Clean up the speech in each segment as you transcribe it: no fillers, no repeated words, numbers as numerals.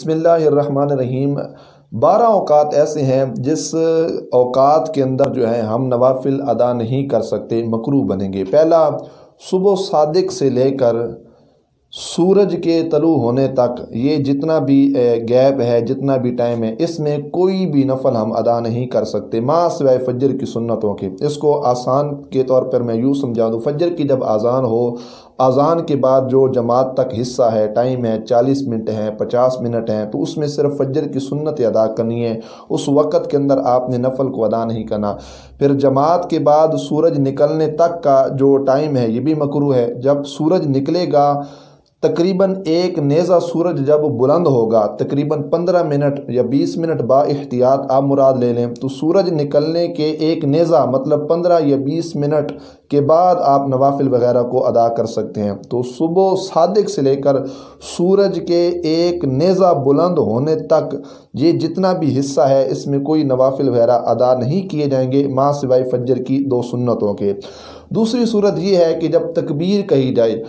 بسم اللہ الرحمن الرحیم۔ 12 اوقات ایسے ہیں جس اوقات کے اندر جو ہے ہم نوافل ادا نہیں کر سکتے، مکروہ بنیں گے۔ پہلا، صبح صادق سے لے کر سورج کے طلوع ہونے تک یہ جتنا بھی گیپ ہے، جتنا بھی ٹائم ہے، اس میں کوئی بھی نفل ہم ادا نہیں کر سکتے ماں سوائے فجر کی سنتوں کے۔ اس کو آسان کے طور پر میں یوں سمجھا دوں، فجر کی جب اذان ہو، اذان کے بعد جو جماعت تک حصہ ہے، ٹائم ہے 40 منٹ ہے، 50 منٹ ہیں، تو اس میں صرف فجر کی سنت ادا کرنی ہے۔ اس وقت کے اندر آپ نے نفل کو ادا نہیں کرنا۔ پھر جماعت کے بعد سورج نکلنے تک کا جو ٹائم ہے یہ بھی مکروہ ہے۔ جب سورج نکلے گا، تقریباً ایک نیزہ سورج جب بلند ہوگا، تقریباً 15 منٹ یا 20 منٹ با احتیاط آپ مراد لے لیں، تو سورج نکلنے کے ایک نیزہ مطلب 15 یا 20 منٹ کے بعد آپ نوافل وغیرہ کو ادا کر سکتے ہیں۔ تو صبح صادق سے لے کر سورج کے ایک نیزہ بلند ہونے تک یہ جتنا بھی حصہ ہے، اس میں کوئی نوافل وغیرہ ادا نہیں کیے جائیں گے ماں سوائے فجر کی 2 سنتوں کے۔ دوسری صورت یہ ہے کہ جب تکبیر کہی جائے،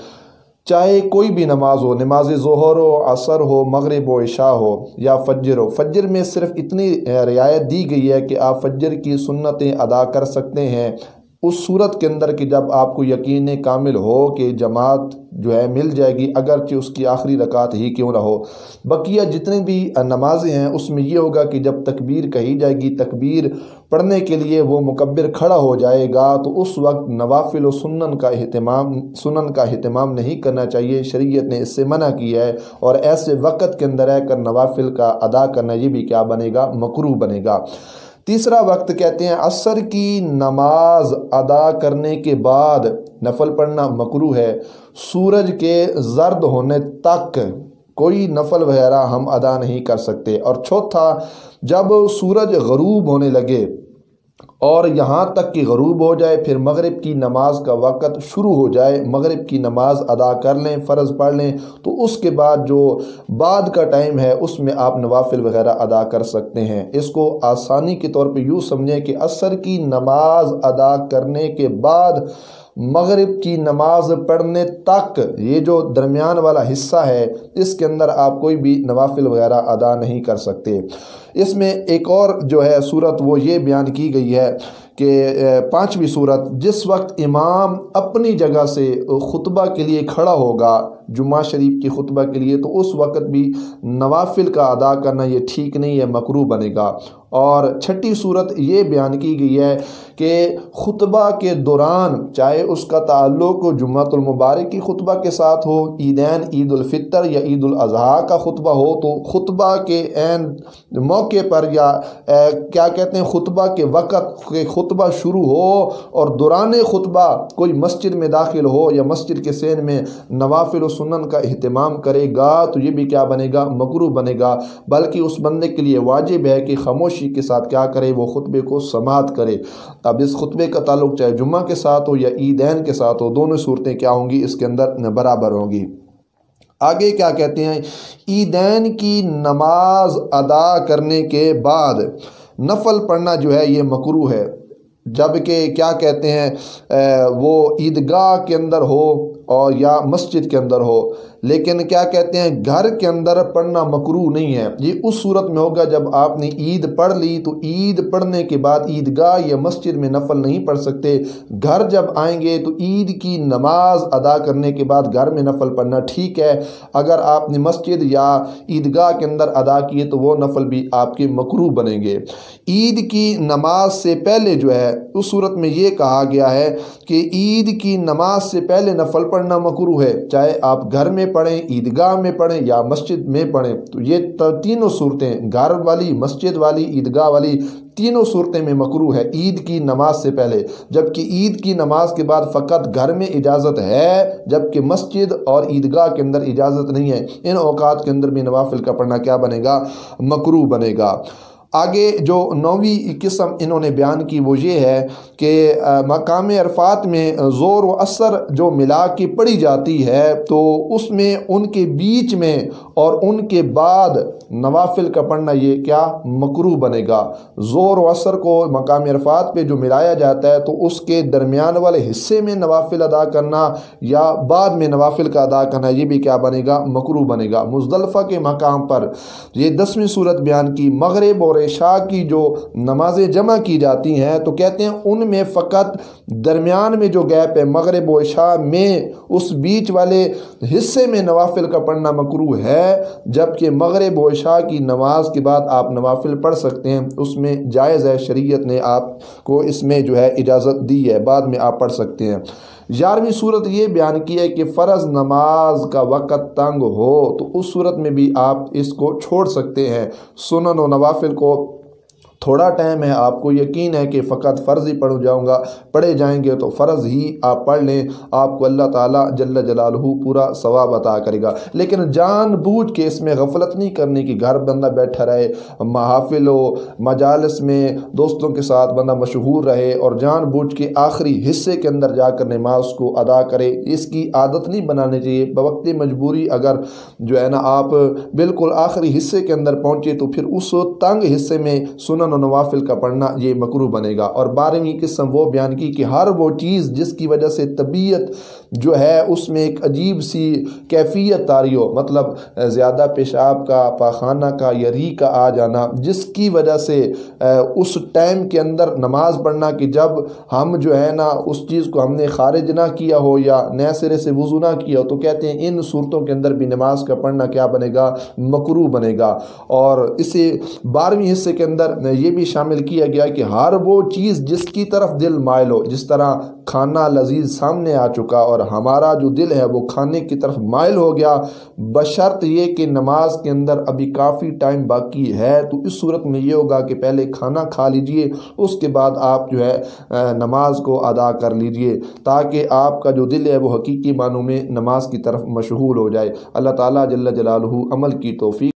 چاہے کوئی بھی نماز ہو، نماز ظہر ہو، عصر ہو، مغرب و عشاء ہو یا فجر ہو، فجر میں صرف اتنی رعایت دی گئی ہے کہ آپ فجر کی سنتیں ادا کر سکتے ہیں اس صورت کے اندر کہ جب آپ کو یقین کامل ہو کہ جماعت جو ہے مل جائے گی، اگرچہ اس کی آخری رکعت ہی کیوں نہ ہو۔ بقیہ جتنی بھی نمازیں ہیں اس میں یہ ہوگا کہ جب تکبیر کہی جائے گی، تکبیر پڑھنے کے لیے وہ مکبر کھڑا ہو جائے گا، تو اس وقت نوافل و سنن کا اہتمام نہیں کرنا چاہیے۔ شریعت نے اس سے منع کیا ہے، اور ایسے وقت کے اندر رہ کر نوافل کا ادا کرنا یہ بھی کیا بنے گا؟ مکروہ بنے گا۔ تیسرا وقت کہتے ہیں عصر کی نماز ادا کرنے کے بعد نفل پڑھنا مکروہ ہے۔ سورج کے زرد ہونے تک کوئی نفل وغیرہ ہم ادا نہیں کر سکتے۔ اور چوتھا، جب سورج غروب ہونے لگے اور یہاں تک کہ غروب ہو جائے، پھر مغرب کی نماز کا وقت شروع ہو جائے، مغرب کی نماز ادا کر لیں، فرض پڑھ لیں، تو اس کے بعد جو بعد کا ٹائم ہے اس میں آپ نوافل وغیرہ ادا کر سکتے ہیں۔ اس کو آسانی کے طور پہ یوں سمجھیں کہ عصر کی نماز ادا کرنے کے بعد مغرب کی نماز پڑھنے تک یہ جو درمیان والا حصہ ہے، اس کے اندر آپ کوئی بھی نوافل وغیرہ ادا نہیں کر سکتے۔ اس میں ایک اور جو ہے صورت وہ یہ بیان کی گئی ہے کہ 5ویں صورت، جس وقت امام اپنی جگہ سے خطبہ کے لیے کھڑا ہوگا، جمعہ شریف کی خطبہ کے لیے، تو اس وقت بھی نوافل کا ادا کرنا یہ ٹھیک نہیں ہے، مکروہ بنے گا۔ اور 6ٹھی صورت یہ بیان کی گئی ہے کہ خطبہ کے دوران، چاہے اس کا تعلق جمعۃ المبارک کی خطبہ کے ساتھ ہو، عیدین عید الفطر یا عید الاضحیٰ کا خطبہ ہو، تو خطبہ کے عین موقع پر یا کیا کہتے ہیں خطبہ کے وقت کے خطبہ شروع ہو اور دوران خطبہ کوئی مسجد میں داخل ہو یا مسجد کے سین میں نوافل و سنن کا اہتمام کرے گا، تو یہ بھی کیا بنے گا؟ مکروہ بنے گا۔ بلکہ اس بندے کے لیے واجب ہے کہ خاموشی کے ساتھ کیا کرے؟ وہ خطبے کو سماعت کرے۔ اب اس خطبے کا تعلق چاہے جمعہ کے ساتھ ہو یا عیدین کے ساتھ ہو، دونوں صورتیں کیا ہوں گی؟ اس کے اندر برابر ہوں گی۔ آگے کیا کہتے ہیں؟ عیدین کی نماز ادا کرنے کے بعد نفل پڑھنا جو ہے یہ مکروہ ہے، جبکہ کیا کہتے ہیں وہ عیدگاہ کے اندر ہو اور یا مسجد کے اندر ہو، لیکن کیا کہتے ہیں گھر کے اندر پڑھنا مکروہ نہیں ہے۔ یہ اس صورت میں ہوگا جب آپ نے عید پڑھ لی، تو عید پڑھنے کے بعد عیدگاہ یا مسجد میں نفل نہیں پڑھ سکتے۔ گھر جب آئیں گے تو عید کی نماز ادا کرنے کے بعد گھر میں نفل پڑھنا ٹھیک ہے۔ اگر آپ نے مسجد یا عیدگاہ کے اندر ادا کیے تو وہ نفل بھی آپ کے مکروہ بنیں گے۔ عید کی نماز سے پہلے جو ہے اس صورت میں یہ کہا گیا ہے کہ عید کی نماز سے پہلے نفل پڑھنا مکروہ ہے، چاہے آپ گھر میں پڑھیں، عیدگاہ میں پڑھیں یا مسجد میں پڑھیں۔ تو یہ تینوں صورتیں، گھر والی، مسجد والی، عیدگاہ والی، تینوں صورتیں میں مکروہ ہے عید کی نماز سے پہلے، جبکہ عید کی نماز کے بعد فقط گھر میں اجازت ہے، جبکہ مسجد اور عیدگاہ کے اندر اجازت نہیں ہے۔ ان اوقات کے اندر بھی نوافل کا پڑھنا کیا بنے گا؟ مکروہ بنے گا۔ آگے جو 9ویں قسم انہوں نے بیان کی وہ یہ ہے کہ مقام عرفات میں ظہر و عصر جو ملا کے پڑھی جاتی ہے تو اس میں ان کے بیچ میں اور ان کے بعد نوافل کا پڑھنا یہ کیا مکروہ بنے گا۔ ظہر و عصر کو مقام عرفات پہ جو ملایا جاتا ہے تو اس کے درمیان والے حصے میں نوافل ادا کرنا یا بعد میں نوافل کا ادا کرنا یہ بھی کیا بنے گا مکروہ بنے گا۔ مزدلفہ کے مقام پر یہ 10ویں صورت بیان کی، مغرب اور عشاء کی جو نمازیں جمع کی جاتی ہیں تو کہتے ہیں ان میں فقط درمیان میں جو گیپ ہے مغرب و عشاء میں اس بیچ والے حصے میں نوافل کا پڑھنا مکروہ ہے، جبکہ مغرب و عشاء کی نماز کے بعد آپ نوافل پڑھ سکتے ہیں، اس میں جائز ہے، شریعت نے آپ کو اس میں جو ہے اجازت دی ہے، بعد میں آپ پڑھ سکتے ہیں۔ 11ویں صورت یہ بیان کی ہے کہ فرض نماز کا وقت تنگ ہو تو اس صورت میں بھی آپ اس کو چھوڑ سکتے ہیں۔ سنن و نوافل کو تھوڑا ٹائم ہے، آپ کو یقین ہے کہ فقط فرض ہی پڑھے جائیں گے تو فرض ہی آپ پڑھ لیں، آپ کو اللہ تعالیٰ جل جلالہ پورا ثواب عطا کرے گا۔ لیکن جان بوجھ کے اس میں غفلت نہیں کرنے کی، گھر بندہ بیٹھا رہے، محافل و مجالس میں دوستوں کے ساتھ بندہ مشغول رہے اور جان بوجھ کے آخری حصے کے اندر جا کر نماز کو ادا کرے، اس کی عادت نہیں بنانی چاہیے۔ بوقت مجبوری اگر جو ہے نا آپ بالکل آخری حصے کے اندر پہنچے تو پھر اس تنگ حصے میں سنن و نوافل کا پڑھنا یہ مکروہ بنے گا۔ اور 12ویں قسم وہ بیان کی کہ ہر وہ چیز جس کی وجہ سے طبیعت جو ہے اس میں ایک عجیب سی کیفیت طاری ہو، مطلب زیادہ پیشاب کا، پاخانہ کا یا ری کا آ جانا، جس کی وجہ سے اس ٹائم کے اندر نماز پڑھنا کہ جب ہم جو ہے نا اس چیز کو ہم نے خارج نہ کیا ہو یا نئے سرے سے وضو نہ کیا ہو تو کہتے ہیں ان صورتوں کے اندر بھی نماز کا پڑھنا کیا بنے گا مکروہ بنے گا۔ اور اسے 12ویں حصے کے اندر یہ بھی شامل کیا گیا کہ ہر وہ چیز جس کی طرف دل مائل ہو، جس طرح کھانا لذیذ سامنے آ چکا اور ہمارا جو دل ہے وہ کھانے کی طرف مائل ہو گیا، بشرط یہ کہ نماز کے اندر ابھی کافی ٹائم باقی ہے، تو اس صورت میں یہ ہوگا کہ پہلے کھانا کھا لیجئے، اس کے بعد آپ جو ہے نماز کو ادا کر لیجئے تاکہ آپ کا جو دل ہے وہ حقیقی معنوں میں نماز کی طرف مشغول ہو جائے۔ اللہ تعالیٰ جل جلالہ عمل کی توفیق